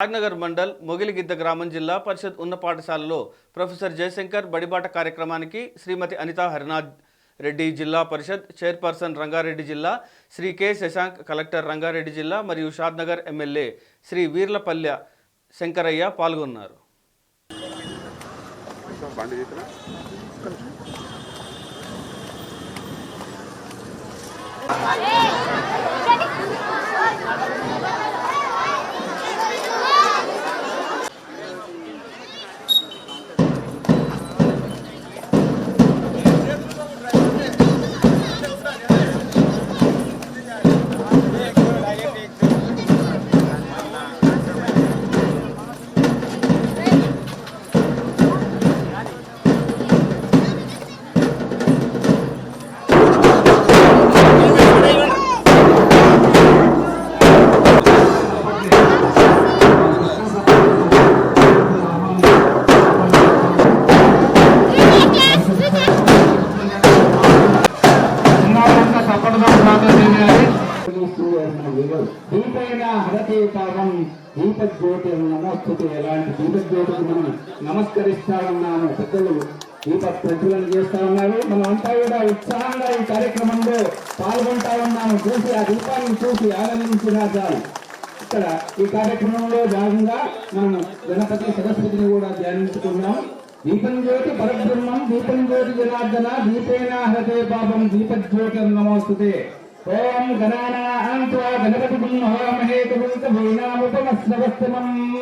నాగనగర్ మండల్ మొగిలిగిద్ద గ్రామం జిల్లా పరిషత్ ఉన్నత పాఠశాలలో ప్రొఫెసర్ జయశంకర్ బడిబాట కార్యక్రమానికి శ్రీమతి అనితా హరినాథ్ రెడ్డి జిల్లా పరిషత్ చైర్పర్సన్ రంగారెడ్డి జిల్లా శ్రీ కె శశాంక్ కలెక్టర్ రంగారెడ్డి జిల్లా మరియు షాద్నగర్ ఎమ్మెల్యే శ్రీ వీర్లపల్లె శంకరయ్య పాల్గొన్నారు. దీపజ్యోతి నమోస్తుతే ఎలాంటి దీపజ్యోతికి మనం నమస్కరిస్తా ఉన్నాము. పెద్దలు దీప ప్రజ్వలన చేస్తా ఉన్నారు. మనం అంతా కూడా ఉత్సాహంగా ఈ కార్యక్రమంలో పాల్గొంటా ఉన్నాము. చూసి ఆ దీపాన్ని చూసి ఆనందించినా చాలు. ఇక్కడ ఈ కార్యక్రమంలో భాగంగా మనం గణపతి సరస్వతిని కూడా ధ్యానించుకున్నాం. దీపం జ్యోతి పరబ్రహ్మం దీపం జ్యోతి జనార్దన దీపేన హరతే పాపం దీపజ్యోతి నమోస్తుతే. ఓం గణానాం త్వా గణపతిం హవామహే కవిం కవీనాముపమస్రవస్తమం.